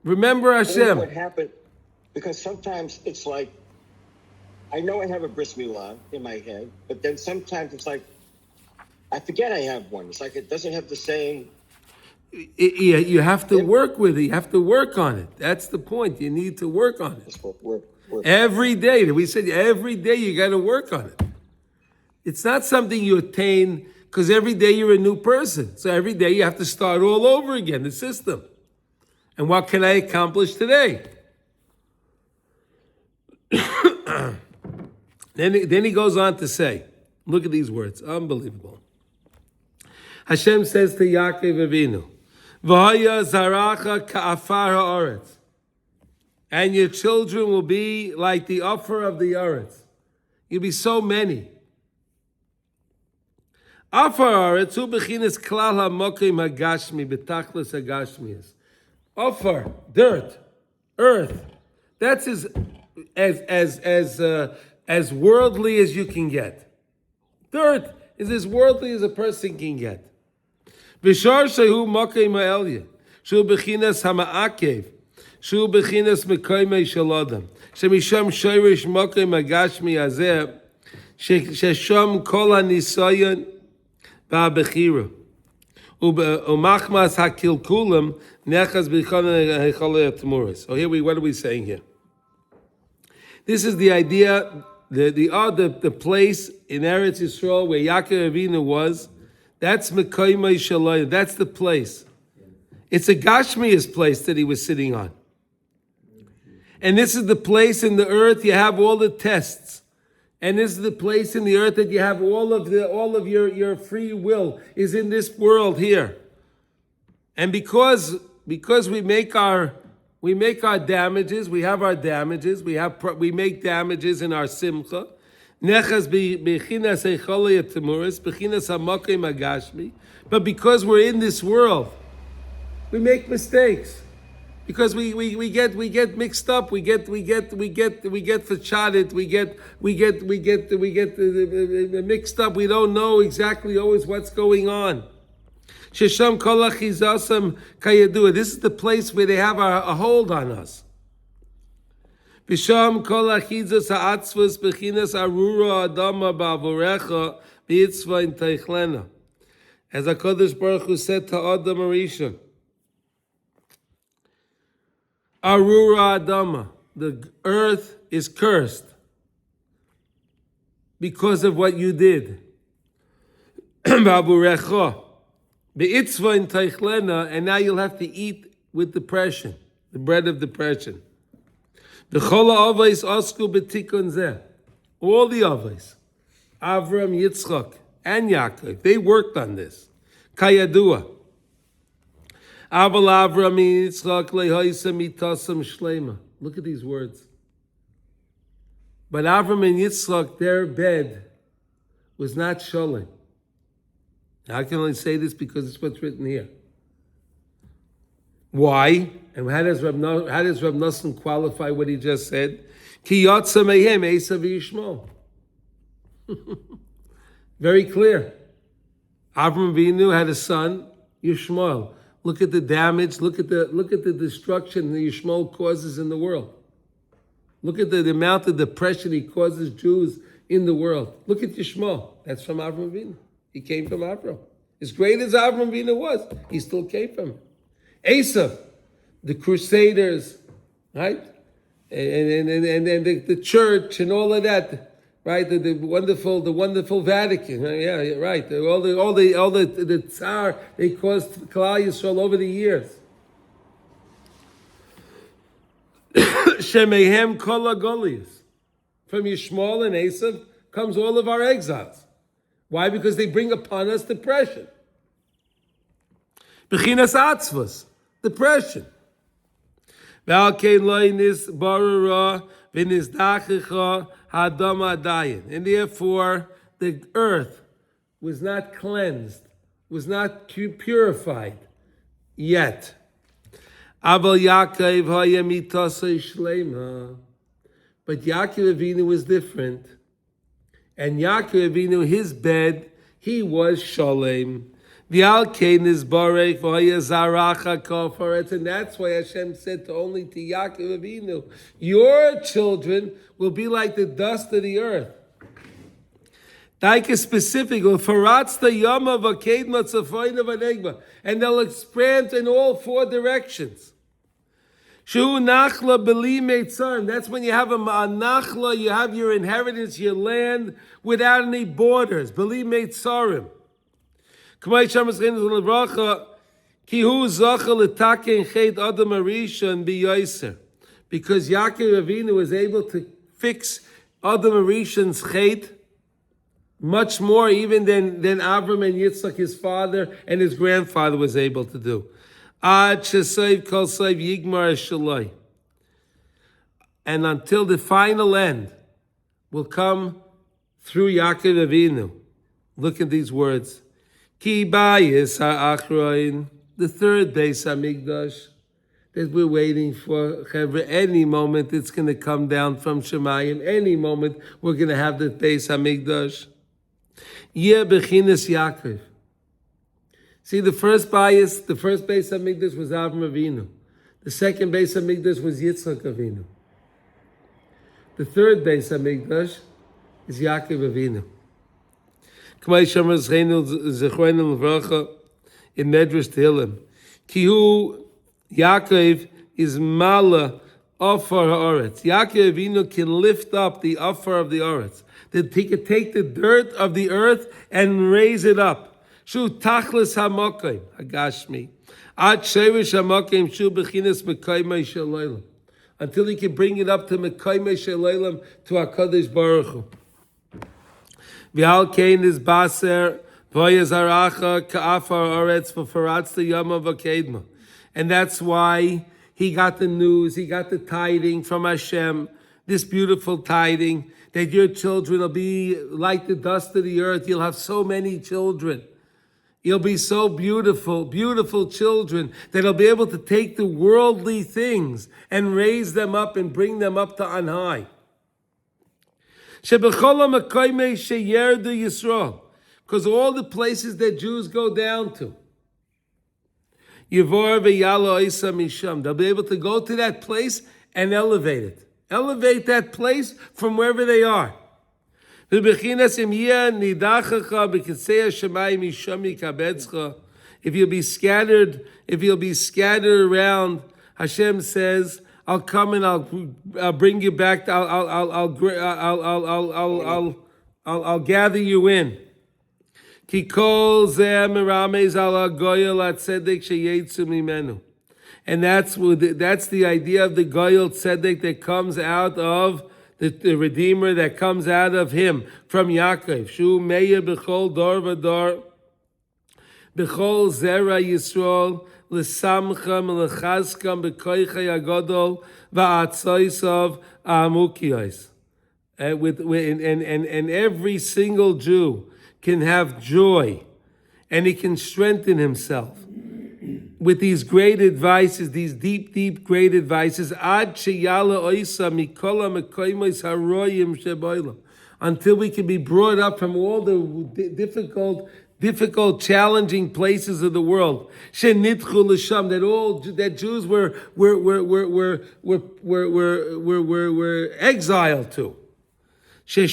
Remember Hashem. What happened? Because sometimes it's like, I know I have a bris milah in my head, but then sometimes it's like, I forget I have one. It's like it doesn't have the same... You have to work with it. You have to work on it. That's the point. You need to work on it. Work. Every day. We said every day you got to work on it. It's not something you attain because every day you're a new person. So every day you have to start all over again, the system. And what can I accomplish today? Then he goes on to say, look at these words, unbelievable. Hashem says to Yaakov Avinu, V'haya zaracha ka'afar ha'aretz, and your children will be like the offer of the aretz. You'll be so many. Afar ha'aretz hu bechinas klal ha'mokim ha'gashmi b'tachlis ha'gashmias. Offer, dirt, earth. That's as worldly as you can get. Dirt is as worldly as a person can get. V'shar shehu makei ma'elya, shehu bechinas hama'akev, shehu bechinas mekoymei shalodam, shemisham shoyrish makei magashmi hazeh, shesham kol hanisayon va'bechiru, umachmas hakilkulam nechaz b'chana hechalei atmuras. So what are we saying here? This is the idea, the place in Eretz Yisrael where Yaakov Avinu was. That's Mekoymei Shalayim. That's the place. It's a Gashmias place that he was sitting on. And this is the place in the earth you have all the tests. And this is the place in the earth that you have all of your free will is in this world here. And because we make our We make our damages. We have our damages. We make damages in our simcha. Nechas bechinas eicholei temuris, bechinas hamakim agashmi. But because we're in this world, we make mistakes. Because we get mixed up, we get facaded, we get mixed up. We don't know exactly always what's going on. Shesham kol achizasam kayadua. This is the place where they have a hold on us. V'sham kol achizas ha'atzvus bechinas arura adama ba'avorecha b'itzva in teichlena. As HaKadosh Baruch Hu said to Adam Arishon, Arura Adama, the earth is cursed because of what you did. Ba'avurecha, be'itzva in teichlena, and now you'll have to eat with depression, the bread of depression. V'chol ha'avos osku b'tikun zeh. All the avos, Avram, Yitzchak, and Yaakov, they worked on this. Kayadua. Aval Avram Yitzchak lehoisa mitasam Sheleimah. Look at these words. But Avram and Yitzchak, their bed was not sholem. Now, I can only say this because it's what's written here. Why? And how does Rab Nosson qualify what he just said? Ki yotza mehem Esav v'Yishmael. Very clear. Avram Avinu had a son, Yishmael. Look at the damage. Look at the destruction that Yishmael causes in the world. Look at the amount of depression he causes Jews in the world. Look at Yishmael. That's from Avram Avinu. He came from Avram. As great as Avram Avinu was, he still came from him. Esav, the Crusaders, right, and the church and all of that. Right, the wonderful Vatican. Yeah, right. All the Tsar they caused Klal Yisrael over the years. Shemehem kol hagolius. From Yishmael and Esav comes all of our exiles. Why? Because they bring upon us depression. Bechinas atzvos, depression. V'alkein loinis barura v'nizdachicha. And therefore, the earth was not cleansed, was not purified yet. But Yaakov Avinu was different. And Yaakov Avinu, his bed, he was sholem. And that's why Hashem said only to Yaakov Avinu, your children will be like the dust of the earth. Daika specific, and they'll expand in all four directions. That's when you have a nachla, you have your inheritance, your land, without any borders. Beli meitzarim. Because Yaakov Avinu was able to fix Adam Arishon's chait much more even than Avram and Yitzchak, his father and his grandfather, was able to do. And until the final end will come through Yaakov Avinu. Look at these words. Ki bayis ha'achroin, the third Beis Hamikdash that we're waiting for. Any moment it's going to come down from Shemayim. Any moment we're going to have the Beis Hamikdash. Yeh bechinas Yaakov. See, the first Beis Hamikdash was Avram Avinu. The second Beis Hamikdash was Yitzchak Avinu. The third Beis Hamikdash is Yaakov Avinu. In Medrash Tehillim, Kihu Yaakov is Mala Ofar Haaretz. Yaakov Avinu can lift up the Ofar of the Haaretz. That he can take the dirt of the earth and raise it up. Shu Tachlis Hamakim Hagashmi. Ad Shevish Hamakim Shu Bechinas Mekaymei Sheleimah. Until he can bring it up to Mekaymei Sheleimah, to HaKadosh Baruch Hu. V'halkein is baser v'yazaracha ka'afar aretz v'faratz the yama v'kedma. And that's why he got the news, he got the tiding from Hashem, this beautiful tiding, that your children will be like the dust of the earth. You'll have so many children. You'll be so beautiful, beautiful children that will be able to take the worldly things and raise them up and bring them up to on high. Because all the places that Jews go down to, they'll be able to go to that place and elevate it. Elevate that place from wherever they are. If you'll be scattered around, Hashem says, I'll come and I'll bring you back. I'll gather you in. And that's the idea of the Goyal Tzedek that comes out of the Redeemer, that comes out of him, from Yaakov. Shu meya b'chol dor v'dor, b'chol zera Yisrael, l'samcham l'chazkam b'koichay agodol v'atzoisav amukiyos. And every single Jew can have joy, and he can strengthen himself with these great advices, these deep, deep, great advices, until we can be brought up from all the difficult, challenging places of the world. That Jews were exiled to. In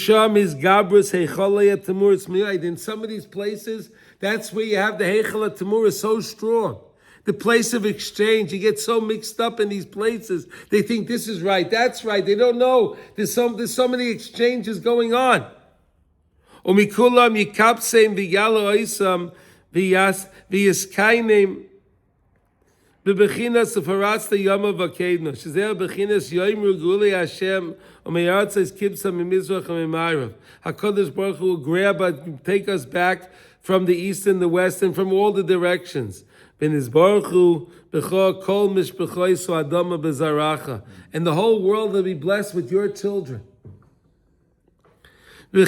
some of these places, that's where you have the Heichal HaTamura so strong. The place of exchange. You get so mixed up in these places. They think this is right, that's right. They don't know. There's so many exchanges going on. Umikulam yikapseim v'yalo oisam v'yaskainim b'bechinas ufaratz the yom v'akedna. Shezeh bechinas yoimru guli Hashem u'meyatzes kibsa mimizrach u'mimarav. HaKadosh Baruch Hu will grab us, take us back from the east and the west and from all the directions. And the whole world will be blessed with your children. All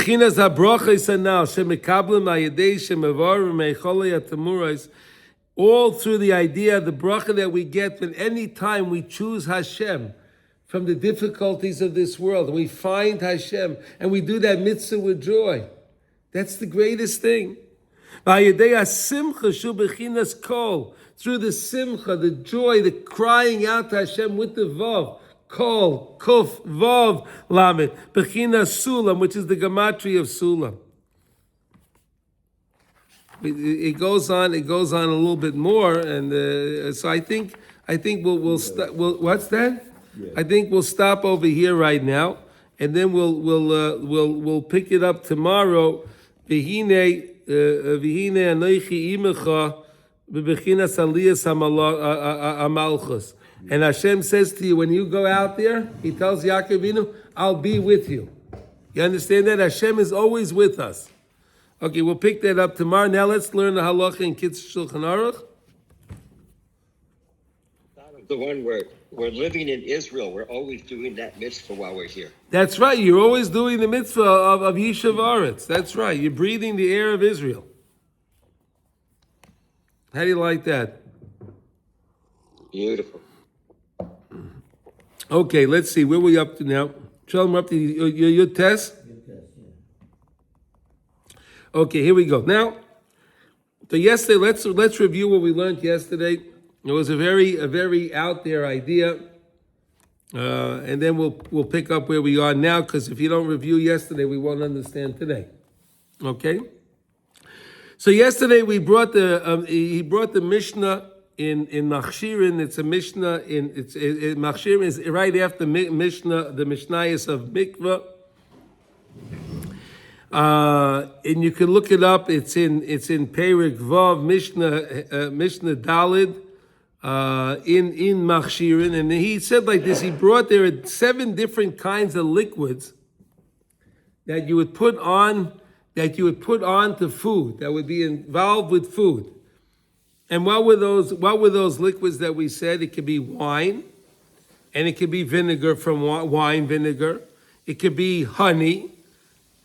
through the idea, the bracha that we get when any time we choose Hashem from the difficulties of this world, and we find Hashem, and we do that mitzvah with joy. That's the greatest thing. Through the simcha, the joy, the crying out to Hashem with the vav, kol, kuf, vav, lamed, bechina sulam, which is the gematria of sulam. It goes on a little bit more, and so I think we'll stop. What's that? Yeah. I think we'll stop over here right now, and then we'll pick it up tomorrow. V'hine anoichi imecha b'bechinas aliyas hamalchus. And Hashem says to you, when you go out there, He tells Yaakov Avinu, I'll be with you. You understand that? Hashem is always with us. Okay, we'll pick that up tomorrow. Now let's learn the halacha in Kitzur Shulchan Aruch. The one where we're living in Israel, we're always doing that mitzvah while we're here. That's right. You're always doing the mitzvah of Yishuv Aretz. That's right. You're breathing the air of Israel. How do you like that? Beautiful. Okay, let's see. Where are we up to now? Shalom, we're up to your test? Okay, here we go. Now, so yesterday, let's review what we learned yesterday. It was a very out there idea, and then we'll pick up where we are now. Because if you don't review yesterday, we won't understand today. Okay. So yesterday he brought the Mishnah in Machshirin. It's a Mishnah Machshirin is right after Mishnah, the Mishnayos of Mikvah. And you can look it up. It's in Perek Vav Mishnah Dalid in Machshirin, and he said like this. He brought there 7 different kinds of liquids that you would put on to food, that would be involved with food. And what were those liquids that we said? It could be wine, and it could be vinegar from wine vinegar. It could be honey.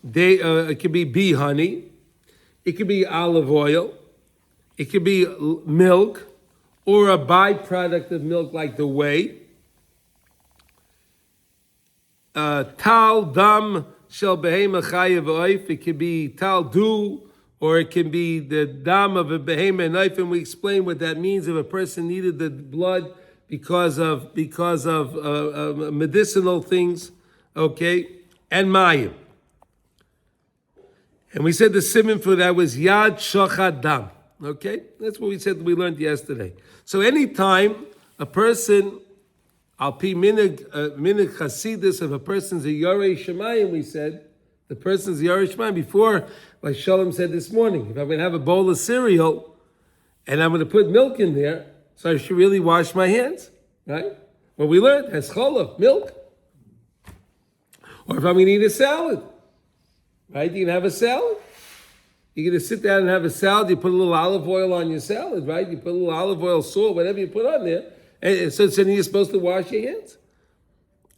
It could be bee honey. It could be olive oil. It could be milk, or a byproduct of milk like the whey. Tal dam shel behema chayev oif. It could be tal dew, or it can be the dam of a behema and oif. And we explain what that means if a person needed the blood because of medicinal things, okay, and mayim. And we said the simon for that was yad shochad dam. Okay, that's what we said we learned yesterday. So anytime a person, al pi minig chasidus, if a person's a yorei shemayim, we said the person's a yorei shemayim. Before, like Shalom said this morning, if I'm going to have a bowl of cereal and I'm going to put milk in there, so I should really wash my hands, right? What we learned, escholov, milk. Or if I'm going to eat a salad, right? You can have a salad. You're going to sit down and have a salad. You put a little olive oil on your salad, right? You put a little olive oil, salt, whatever you put on there. And so then you're supposed to wash your hands.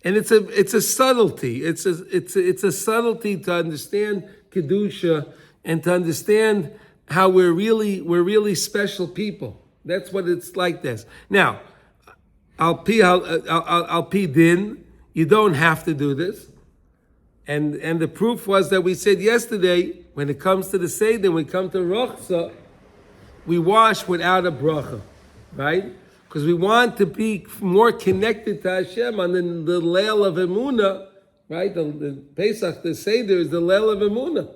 And it's a subtlety. It's a subtlety to understand kedusha and to understand how we're really special people. That's what it's like this. Now, al pi din, you don't have to do this. And the proof was that we said yesterday, when it comes to the Seder, when we come to Rochza, we wash without a bracha, right? Because we want to be more connected to Hashem on the Leil of Emunah, right? The Pesach, the Seder is the Leil of Emunah,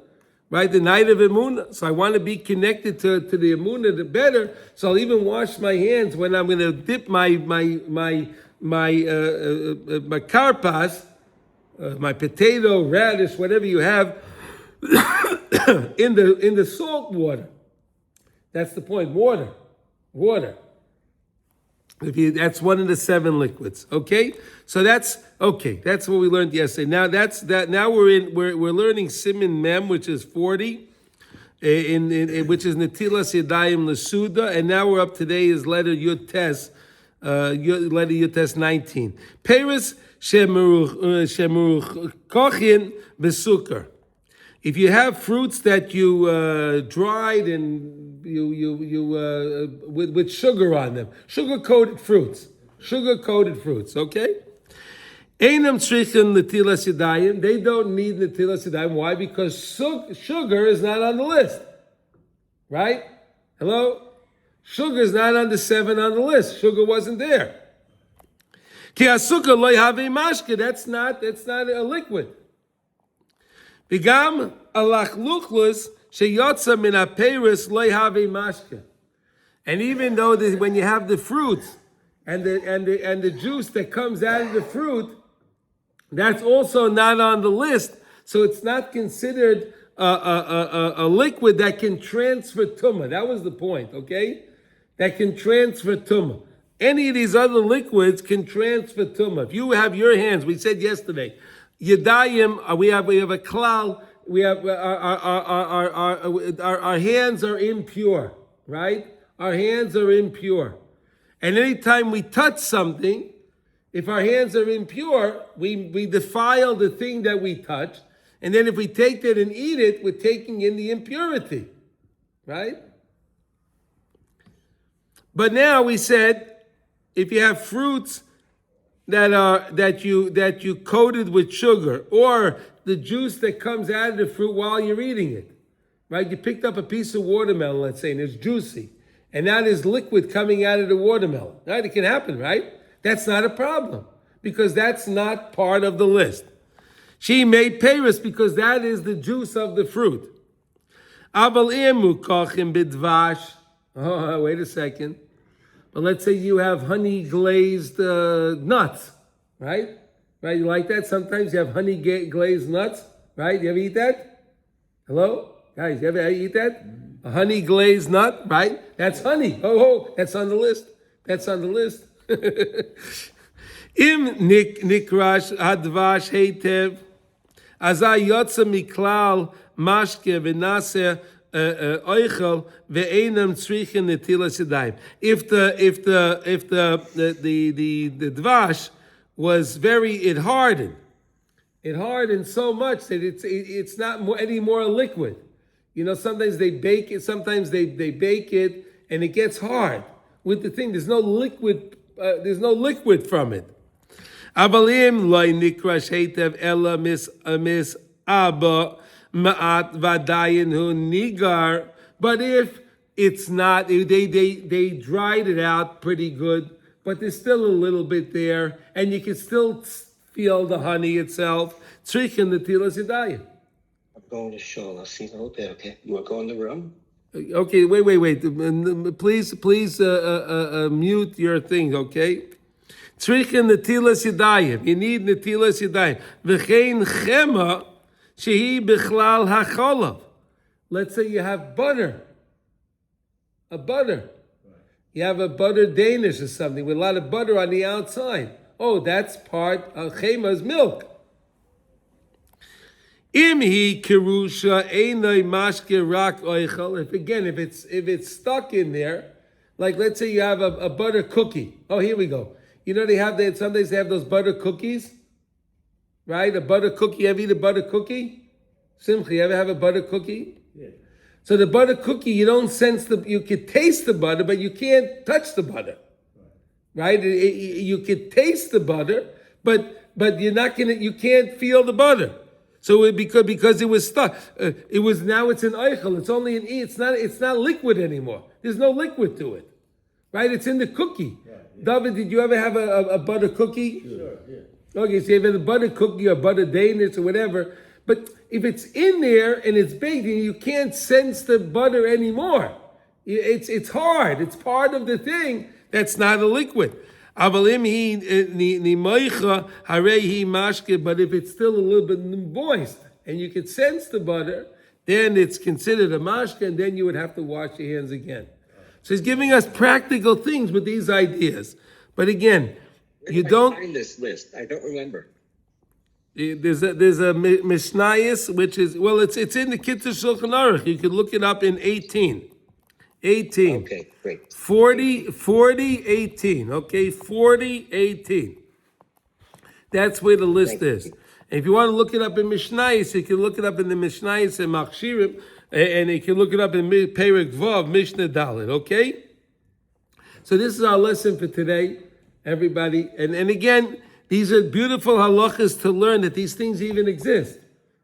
right? The night of Emunah. So I want to be connected to the Emunah the better. So I'll even wash my hands when I'm going to dip my karpas, my potato, radish, whatever you have, in the salt water. That's the point. Water. That's one of the 7 liquids. Okay, so that's okay. That's what we learned yesterday. Now that's that. Now we're learning Siman Mem, which is 40, which is Netilas Yadayim Lesuda, and now we're up today is letter Yud Tes, letter Yud Tes 19. Peres shemeruch kochin besukar. If you have fruits that you dried and you with sugar on them, sugar-coated fruits, okay? Einam tzrichin netilas yadayim. They don't need netilas yadayim. Why? Because sugar is not on the list, right? Hello? Sugar is not on the 7 on the list. Sugar wasn't there. Ki asukar lo yhaveh mashke. That's not a liquid. Bigam alach luchlus sheyotza min aperis lo yhaveh mashke. And even though when you have the fruits and the juice that comes out of the fruit, that's also not on the list. So it's not considered a liquid that can transfer tumah. That was the point, okay? That can transfer tumah. Any of these other liquids can transfer tumah. If you have your hands, we said yesterday, Yadayim, we have a klal. We have our hands are impure, right? Our hands are impure, and anytime we touch something, if our hands are impure, we defile the thing that we touch, and then if we take that and eat it, we're taking in the impurity, right? But now we said, if you have fruits that you coated with sugar, or the juice that comes out of the fruit while you're eating it, right? You picked up a piece of watermelon, let's say, and it's juicy, and now there's liquid coming out of the watermelon, right? It can happen, right? That's not a problem, because that's not part of the list. She made peiros because that is the juice of the fruit. Aval emu kochim bidvash. Oh, wait a second. But let's say you have honey glazed nuts, right? Right, you like that? Sometimes you have honey glazed nuts, right? You ever eat that? Hello? Guys, you ever eat that? A honey glazed nut, right? That's honey. Oh, that's on the list. That's on the list. Im nikrash hadvash heitev, azay yotza miklal mashke v'naseh oichel ve'enam tzrichen netilas yadayim. If the dvash was it hardened. It hardened so much that it's not any more liquid. Sometimes they bake it, sometimes they bake it, and it gets hard. With the thing, there's no liquid from it. Avalim loy nikrash heitev ella mis abba ma'at vadayin hu nigar. But if it's not, they dried it out pretty good, but there's still a little bit there, and you can still feel the honey itself. Tzrichin netilas yadayim. I'm going to show. I'll see a little bit. Okay, you want to go in the room? Okay, wait. Please, mute your thing. Okay. Tzrichin netilas yadayim. You need netilas yadayim. V'chein chema shehi bichlal hacholav. Let's say you have butter. A butter. You have a butter Danish or something with a lot of butter on the outside. Oh, that's part of chema's milk. Imhi kirusha einay mashke rak oichel. If it's stuck in there, like let's say you have a butter cookie. Oh, here we go. Sometimes they have those butter cookies, right? A butter cookie. You ever eat a butter cookie? Simcha, you ever have a butter cookie? Yeah. So the butter cookie, you don't sense you can taste the butter, but you can't touch the butter, right? You can taste the butter, but you can't feel the butter. So because it was stuck, now it's an eichel. It's only an e. It's not liquid anymore. There's no liquid to it, right? It's in the cookie. Yeah. David, did you ever have a butter cookie? Sure. Yeah. Okay, so you have a butter cookie or butter Danish or whatever. But if it's in there and it's baked, you can't sense the butter anymore. It's hard. It's part of the thing that's not a liquid. But if it's still a little bit moist and you can sense the butter, then it's considered a mashke, and then you would have to wash your hands again. So he's giving us practical things with these ideas. But again, you don't find this list. I don't remember. There's a Mishnayos, which is it's in the Kitzur Shulchan Aruch. You can look it up in 18. Okay, great. 40, 18. Okay, 40, 18. That's where the list is. And if you want to look it up in Mishnayos, you can look it up in the Mishnayos and Machshirim, and you can look it up in Perek Vav, Mishnah Dalet. Okay? So this is our lesson for today, everybody. And again, these are beautiful halachas to learn that these things even exist.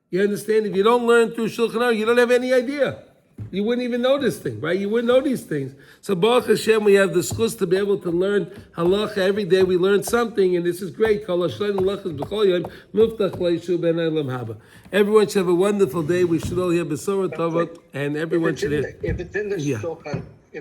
You understand? If you don't learn through Shulchan Aruch, you don't have any idea. You wouldn't even know this thing, right? You wouldn't know these things. So Baruch Hashem, we have the schus to be able to learn halacha every day. We learn something, and this is great. Everyone should have a wonderful day. We should all hear Besorah Tova, and everyone should hear. If it's in the Shulchan